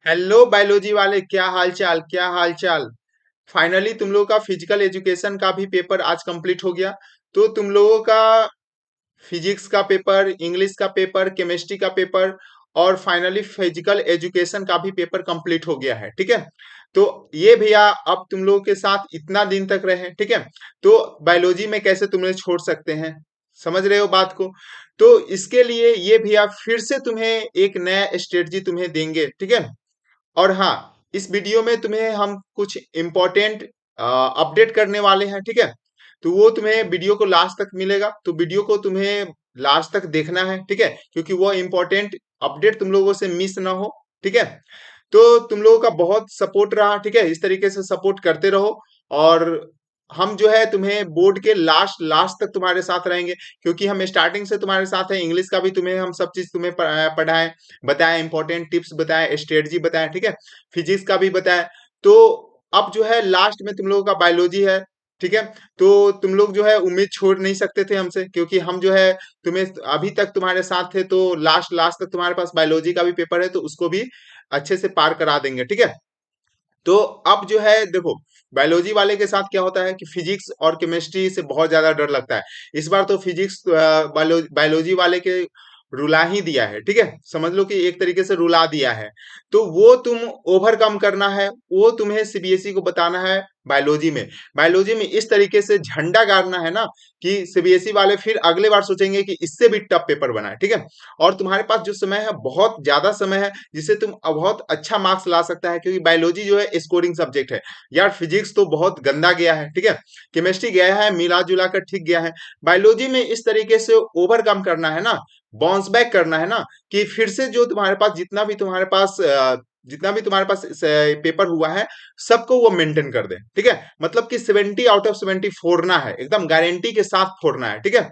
Hello biology वाले, क्या हाल चाल, क्या हाल चाल। फाइनली तुम लोगों का फिजिकल एजुकेशन का भी पेपर आज कंप्लीट हो गया। तो तुम लोगों का फिजिक्स का पेपर, इंग्लिश का पेपर, केमिस्ट्री का पेपर और फाइनली फिजिकल एजुकेशन का भी पेपर कंप्लीट हो गया है, ठीक है। तो ये भैया अब तुम लोगों के साथ इतना दिन तक रहे, ठीक है। तो बायोलॉजी में कैसे तुम्हें छोड़ सकते हैं, समझ रहे हो बात को। तो इसके लिए ये भैया फिर से तुम्हें एक नया स्ट्रेटजी तुम्हें देंगे, ठीक है। और हाँ, इस वीडियो में तुम्हें हम कुछ इम्पोर्टेंट अपडेट करने वाले हैं, ठीक है। तो वो तुम्हें वीडियो को लास्ट तक मिलेगा, तो वीडियो को तुम्हें लास्ट तक देखना है, ठीक है, क्योंकि वो इम्पोर्टेंट अपडेट तुम लोगों से मिस ना हो, ठीक है। तो तुम लोगों का बहुत सपोर्ट रहा, ठीक है, इस तरीके से सपोर्ट करते रहो। और हम जो है तुम्हें बोर्ड के लास्ट लास्ट तक तुम्हारे साथ रहेंगे, क्योंकि हम स्टार्टिंग से तुम्हारे साथ हैं। इंग्लिश का भी तुम्हें हम सब चीज तुम्हें पढ़ाएं, बताएं, इंपॉर्टेंट टिप्स बताएं, स्ट्रेटजी बताएं, ठीक है। फिजिक्स का भी बताएं। तो अब जो है लास्ट में तुम लोगों का बायोलॉजी है, ठीक है। तो तुम लोग जो है उम्मीद छोड़ नहीं सकते थे हमसे, क्योंकि हम जो है तुम्हें अभी तक तुम्हारे साथ थे, तो लास्ट लास्ट तक तुम्हारे पास बायोलॉजी का भी पेपर है, तो उसको भी अच्छे से पार करा देंगे, ठीक है। तो अब जो है देखो, बायोलॉजी वाले के साथ क्या होता है कि फिजिक्स और केमिस्ट्री से बहुत ज्यादा डर लगता है। इस बार तो फिजिक्स बायोलॉजी वाले के रुला ही दिया है, ठीक है, समझ लो कि एक तरीके से रुला दिया है। तो वो तुम ओवरकम करना है, वो तुम्हें सीबीएसई को बताना है। बायोलॉजी में इस तरीके से झंडा गाड़ना है ना, कि सीबीएसई वाले फिर अगले बार सोचेंगे कि इससे भी टफ पेपर बनाए, ठीक है। और तुम्हारे पास जो समय है, बहुत ज्यादा समय है, जिससे तुम बहुत अच्छा मार्क्स ला सकता है, क्योंकि बायोलॉजी जो है स्कोरिंग सब्जेक्ट है। यार फिजिक्स तो बहुत गंदा गया है, ठीक है। केमिस्ट्री गया है, मिला जुला कर ठीक गया है। बायोलॉजी में इस तरीके से ओवरकम करना है ना, बाउंस बैक करना है ना, कि फिर से जो तुम्हारे पास जितना भी तुम्हारे पास पेपर हुआ है, सबको वो मेंटेन कर दे, ठीक है। मतलब कि 70 आउट ऑफ 70 फोड़ना है, एकदम गारंटी के साथ फोड़ना है, ठीक है।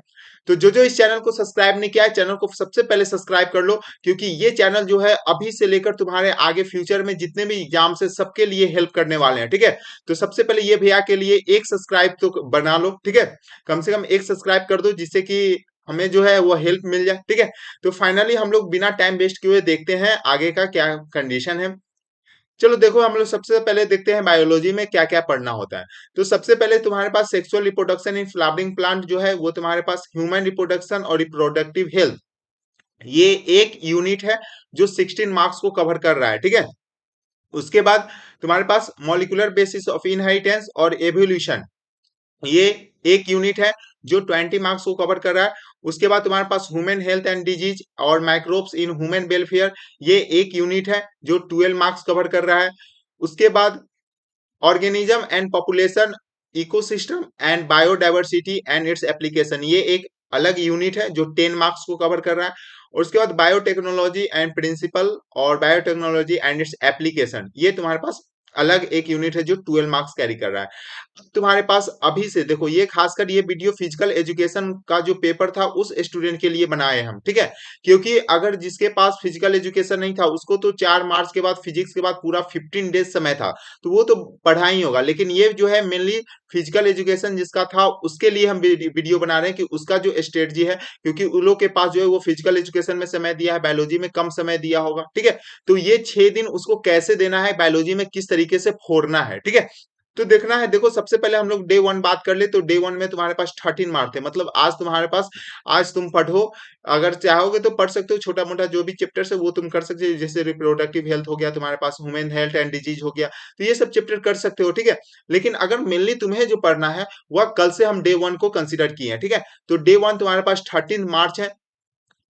तो जो जो इस चैनल को सब्सक्राइब नहीं किया है, चैनल को सबसे पहले सब्सक्राइब कर लो, क्योंकि ये चैनल जो है अभी से लेकर तुम्हारे आगे फ्यूचर में जितने भी एग्जाम से सबके लिए हेल्प करने वाले हैं, ठीक है। तो सबसे पहले ये भैया के लिए एक सब्सक्राइब तो बना लो, ठीक है। कम से कम एक सब्सक्राइब कर दो, जिससे कि हमें जो है वो हेल्प मिल जाए, ठीक है। तो फाइनली हम लोग बिना टाइम वेस्ट किए हुए देखते हैं आगे का क्या कंडीशन है। चलो देखो, हम लोग सबसे पहले देखते हैं बायोलॉजी में क्या क्या पढ़ना होता है। तो सबसे पहले तुम्हारे पास sexual reproduction in flowering plant जो है, वो तुम्हारे पास ह्यूमन रिप्रोडक्शन और रिप्रोडक्टिव हेल्थ, ये एक यूनिट है जो 16 मार्क्स को कवर कर रहा है, ठीक है। उसके बाद तुम्हारे पास मॉलिक्यूलर बेसिस ऑफ इनहेरिटेंस और एवोल्यूशन, ये एक यूनिट है जो 20 मार्क्स को कवर कर रहा है। उसके बाद तुम्हारे पास ह्यूमन हेल्थ एंड डिजीज और माइक्रोब्स इन ह्यूमन वेलफेयर, ये एक यूनिट है जो 12 मार्क्स कवर कर रहा है। उसके बाद organism and population, ecosystem and biodiversity and its application, ये एक अलग यूनिट है जो 10 मार्क्स को कवर कर रहा है। और उसके बाद बायोटेक्नोलॉजी एंड प्रिंसिपल और बायोटेक्नोलॉजी एंड इट्स एप्लीकेशन, ये तुम्हारे पास अलग एक यूनिट है जो 12 मार्क्स कैरी कर रहा है। अब तुम्हारे पास अभी से देखो, ये खासकर ये वीडियो फिजिकल एजुकेशन का जो पेपर था उस स्टूडेंट के लिए बनाए हम, ठीक है। क्योंकि अगर जिसके पास फिजिकल एजुकेशन नहीं था, उसको तो 4 मार्च के बाद फिजिक्स के बाद पूरा 15 डेज समय था, तो वो तो पढ़ा ही होगा। लेकिन ये जो है मेनली फिजिकल एजुकेशन जिसका था, उसके लिए हम वीडियो बना रहे हैं कि उसका जो स्ट्रेटजी है, क्योंकि उन लोग के पास जो है वो फिजिकल एजुकेशन में समय दिया है, बायोलॉजी में कम समय दिया होगा, ठीक है। तो ये 6 दिन उसको कैसे देना है, बायोलॉजी में किस तरीके से फोड़ना है, ठीक है। तो देखना है, देखो सबसे पहले हम लोग डे 1 बात कर ले, तो डे 1 में तुम्हारे पास 13 मार्क थे, मतलब आज तुम्हारे पास, आज तुम पढ़ो, अगर चाहोगे तो पढ़ सकते हो, छोटा मोटा जो भी चैप्टर है वो तुम कर सकते हो, जैसे रिप्रोडक्टिव हेल्थ हो गया तुम्हारे पास, ह्यूमन हेल्थ एंड डिजीज हो गया, तो ये सब चैप्टर कर सकते हो, ठीक है। लेकिन अगर मेनली तुम्हें जो पढ़ना है, वह कल से हम डे 1 को कंसिडर किए हैं, ठीक है। तो डे 1 तुम्हारे पास 13 मार्च है,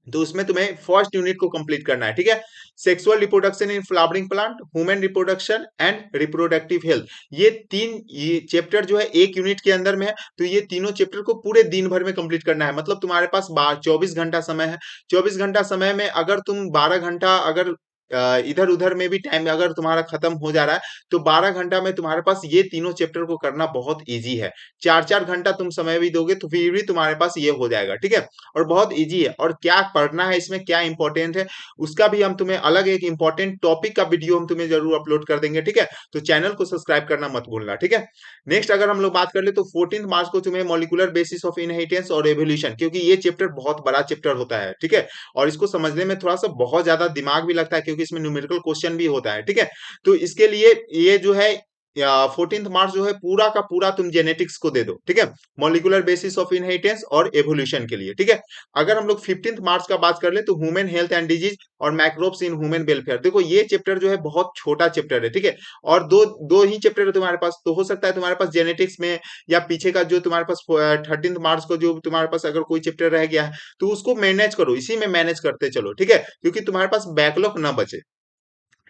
तो उसमें तुम्हें फर्स्ट यूनिट को कंप्लीट करना है, ठीक है। Sexual reproduction in flowering plant, human reproduction and reproductive health, ये चैप्टर जो है एक यूनिट के अंदर में है। तो ये तीनों चैप्टर को पूरे दिन भर में कंप्लीट करना है, मतलब तुम्हारे पास 24 घंटा समय है। 24 घंटा समय में अगर तुम 12 घंटा अगर इधर उधर में भी टाइम अगर तुम्हारा खत्म हो जा रहा है, तो 12 घंटा में तुम्हारे पास ये तीनों चैप्टर को करना बहुत इजी है। 4 4 घंटा तुम समय भी दोगे तो फिर भी तुम्हारे पास ये हो जाएगा, ठीक है। और बहुत इजी है, और क्या पढ़ना है इसमें, क्या इंपॉर्टेंट है, उसका भी हम तुम्हें अलग एक इंपॉर्टेंट टॉपिक का वीडियो हम तुम्हें जरूर अपलोड कर देंगे, ठीक है। तो चैनल को सब्सक्राइब करना मत भूलना, ठीक है। नेक्स्ट अगर हम लोग बात कर ले, तो 14 मार्च को तुम्हें मॉलिक्यूलर बेसिस ऑफ इनहेरिटेंस और एवोल्यूशन, क्योंकि ये चैप्टर बहुत बड़ा चैप्टर होता है, ठीक है। और इसको समझने में थोड़ा सा बहुत ज्यादा दिमाग भी लगता है, क्योंकि इसमें न्यूमेरिकल क्वेश्चन भी होता है, ठीक है। तो इसके लिए ये जो है 14th मार्च जो है पूरा का पूरा तुम जेनेटिक्स को दे दो, ठीक है, मॉलिक्यूलर बेसिस ऑफ इनहेरिटेंस और एवोल्यूशन के लिए, ठीक है। अगर हम लोग 15th मार्च का बात कर ले तो ह्यूमन हेल्थ एंड डिजीज और माइक्रोब्स इन ह्यूमन वेलफेयर, देखो ये चैप्टर जो है बहुत छोटा चैप्टर है, ठीक है, और दो दो ही चैप्टर है तुम्हारे पास, तो हो सकता है तुम्हारे पास जेनेटिक्स में या पीछे का जो तुम्हारे पास 13th मार्च को जो तुम्हारे पास अगर कोई चैप्टर रह गया है तो उसको मैनेज करो, इसी में मैनेज करते चलो, ठीक है, क्योंकि तुम्हारे पास बैकलॉग ना बचे,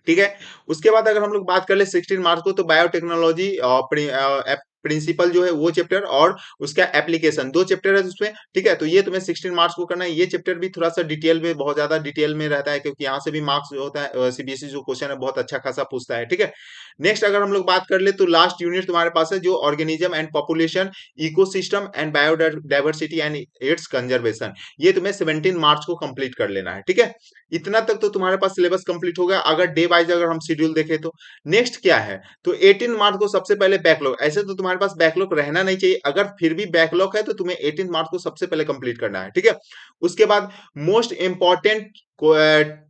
ठीक है। उसके बाद अगर हम लोग बात कर ले 16 मार्च को तो बायोटेक्नोलॉजी प्रिंसिपल जो है वो चैप्टर और उसका एप्लीकेशन, दो चैप्टर है उसमें, ठीक है। तो ये तुम्हें 16 मार्च को करना है। ये चैप्टर भी थोड़ा सा डिटेल में, बहुत ज्यादा डिटेल में रहता है, क्योंकि यहाँ से भी मार्क्स जो होता है सीबीएसई जो क्वेश्चन है बहुत अच्छा खासा पूछता है, ठीक है। नेक्स्ट अगर हम लोग बात कर ले तो लास्ट यूनिट तुम्हारे पास है जो organism and population, ecosystem and biodiversity and it's conservation, ये तुम्हें 17 मार्च को कंप्लीट कर लेना है, ठीक है। इतना तक तो तुम्हारे पास सिलेबस कंप्लीट हो गया। अगर डे वाइज अगर हम शेड्यूल देखें तो नेक्स्ट क्या है, तो 18 मार्च को सबसे पहले बैकलॉग, ऐसे तो तुम्हारे पास बैकलॉग रहना नहीं चाहिए, अगर फिर भी बैकलॉग है तो तुम्हें 18 मार्च को सबसे पहले कंप्लीट करना है, ठीक है। उसके बाद मोस्ट इंपॉर्टेंट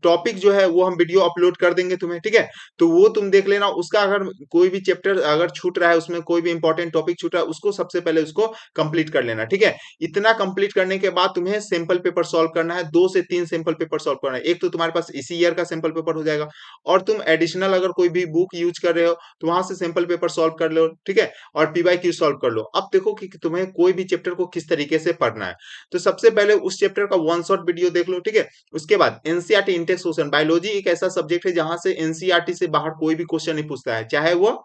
टॉपिक जो है वो हम वीडियो अपलोड कर देंगे तुम्हें, ठीक है। तो वो तुम देख लेना, उसका अगर कोई भी चैप्टर अगर छूट रहा है, उसमें कोई भी इंपॉर्टेंट टॉपिक छूट रहा है, उसको सबसे पहले उसको कंप्लीट कर लेना, ठीक है। इतना कंप्लीट करने के बाद तुम्हें सैंपल पेपर सॉल्व करना है, 2 से 3 सैंपल पेपर सॉल्व करना है। एक तो तुम्हारे पास इसी ईयर का सैंपल पेपर हो जाएगा, और तुम एडिशनल अगर कोई भी बुक यूज कर रहे हो तो वहां से सैंपल पेपर सॉल्व कर लो, ठीक है, और पीवाईक्यू सॉल्व कर लो। अब देखो कि तुम्हें कोई भी चैप्टर को किस तरीके से पढ़ना है। तो सबसे पहले उस चैप्टर का वन शॉट वीडियो देख लो, ठीक है। उसके बाद एनसीईआरटी इंटेक्स क्वेश्चन, बायोलॉजी एक ऐसा सब्जेक्ट है जहां से एनसीईआरटी से बाहर कोई भी क्वेश्चन नहीं पूछता है, चाहे वो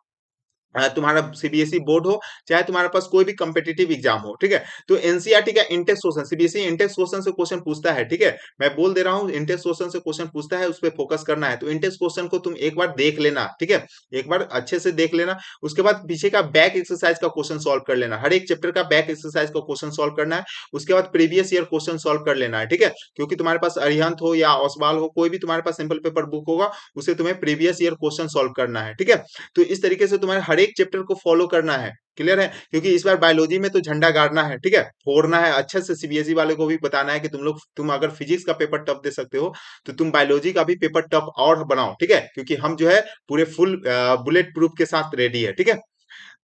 तुम्हारा सीबीएसई बोर्ड हो, चाहे तुम्हारे पास कोई भी कॉम्पिटिटिव एग्जाम हो, ठीक है। तो एनसीईआरटी का Intex question, CBSE Intex question से क्वेश्चन पूछता है, ठीक है। मैं बोल दे रहा हूँ इंटेक्स क्वेश्चन से क्वेश्चन पूछता है, उस पर फोकस करना है। तो इंटेक्स क्वेश्चन को तुम एक बार देख लेना, ठीक है, एक बार अच्छे से देख लेना। उसके बाद पीछे का बैक एक्सरसाइज का क्वेश्चन सॉल्व कर लेना, हर एक चैप्टर का बैक एक्सरसाइज का क्वेश्चन सॉल्व करना है। उसके बाद प्रीवियस ईयर क्वेश्चन सॉल्व कर लेना है, ठीक है, क्योंकि तुम्हारे पास अरिहंत हो या ओसवाल हो, कोई भी तुम्हारे पास सिंपल पेपर बुक होगा, उसे तुम्हें प्रीवियस ईयर क्वेश्चन सॉल्व करना है, ठीक है। तो इस तरीके से तुम्हारे हर एक चैप्टर को फॉलो करना है, क्लियर है। क्योंकि इस बार बायोलॉजी में तो झंडा गाड़ना है, ठीक है, फोड़ना है अच्छे से। सीबीएसई वाले को भी बताना है कि तुम अगर फिजिक्स का पेपर टफ दे सकते हो तो तुम बायोलॉजी का भी पेपर टफ और बनाओ, ठीक है, क्योंकि हम जो है पूरे फुल बुलेट प्रूफ के साथ रेडी है, ठीक है।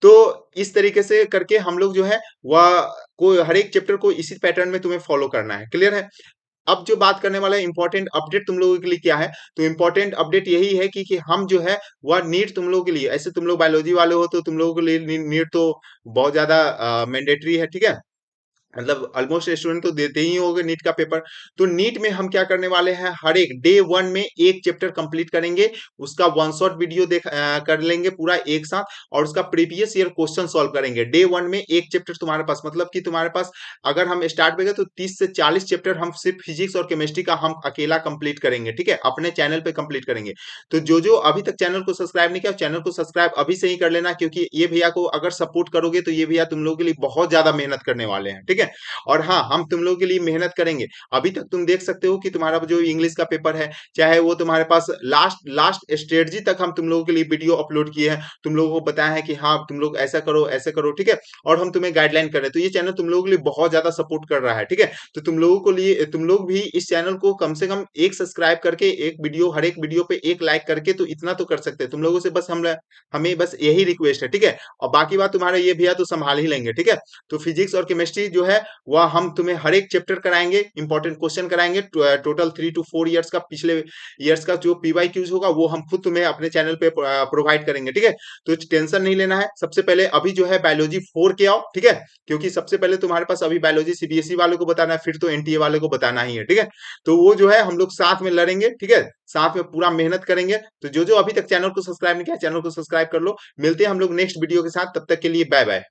तो इस तरीके से करके हम लोग जो है वह को हर एक चैप्टर को इसी पैटर्न में तुम्हें फॉलो करना है, क्लियर है। अब जो बात करने वाला है इंपॉर्टेंट अपडेट तुम लोगों के लिए क्या है, तो इंपॉर्टेंट अपडेट यही है कि हम जो है वह नीट तुम लोगों के लिए, ऐसे तुम लोग बायोलॉजी वाले हो तो तुम लोगों के लिए नीट तो बहुत ज्यादा मैंडेटरी है, ठीक है, मतलब ऑलमोस्ट स्टूडेंट तो देते ही होंगे नीट का पेपर। तो नीट में हम क्या करने वाले हैं, हर एक डे वन में एक चैप्टर कंप्लीट करेंगे, उसका वन शॉट वीडियो कर लेंगे पूरा एक साथ, और उसका प्रीवियस ईयर क्वेश्चन सॉल्व करेंगे। डे वन में एक चैप्टर तुम्हारे पास, मतलब कि तुम्हारे पास अगर हम स्टार्ट में गए तो 30 से 40 चैप्टर हम सिर्फ फिजिक्स और केमिस्ट्री का हम अकेला कंप्लीट करेंगे, ठीक है, अपने चैनल पे कंप्लीट करेंगे। तो जो जो अभी तक चैनल को सब्सक्राइब नहीं किया, चैनल को सब्सक्राइब अभी से ही कर लेना, क्योंकि ये भैया को अगर सपोर्ट करोगे तो ये भैया तुम लोगों के लिए बहुत ज्यादा मेहनत करने वाले हैं, ठीक है। और हाँ, हम तुम लोगों के लिए मेहनत करेंगे। अभी तक तुम देख सकते हो कि तुम्हारा जो इंग्लिश का पेपर है, चाहे वो तुम्हारे पास लास्ट लास्ट स्ट्रेटजी तक हम तुम लोगों के लिए वीडियो अपलोड किए हैं, तुम लोगों को बताया है कि हाँ तुम लोग ऐसा करो, ठीक है, और हम तुम्हें गाइडलाइन कर रहे हैं। तो ये चैनल तुम लोगों के लिए बहुत ज्यादा सपोर्ट कर रहा है, ठीक है। तो तुम लोगों को लिए तुम लोग भी इस चैनल को कम से कम एक सब्सक्राइब करके, एक वीडियो हर एक वीडियो पे एक लाइक करके, तो इतना तो कर सकते हैं तुम लोगों से, बस हमें बस यही रिक्वेस्ट है, ठीक है। और बाकी बात तुम्हारे ये भैया तो संभाल ही लेंगे, ठीक है। तो फिजिक्स और केमिस्ट्री जो है वह हम तुम्हें हर एक चैप्टर कराएंगे, इंपॉर्टेंट क्वेश्चन कराएंगे, टोटल 3 to 4 इयर्स का, पिछले इयर्स का जो पीवाईक्यूज होगा वो हम खुद तुम्हें अपने चैनल पे प्रोवाइड करेंगे, ठीक है। तो टेंशन नहीं लेना है। सबसे पहले अभी जो है बायोलॉजी 4 के आओ, ठीक है, क्योंकि सबसे पहले तुम्हारे पास अभी बायोलॉजी सीबीएसई वालों को बताना है, फिर तो एनटीए वाले को बताना ही है, ठीक है। तो वो जो है हम लोग साथ में लड़ेंगे, ठीक है, साथ में पूरा मेहनत करेंगे। तो जो जो अभी तक चैनल को सब्सक्राइब नहीं किया, चैनल को सब्सक्राइब कर लो। मिलते हैं हम लोग नेक्स्ट वीडियो के साथ, तब तक के लिए बाय बाय।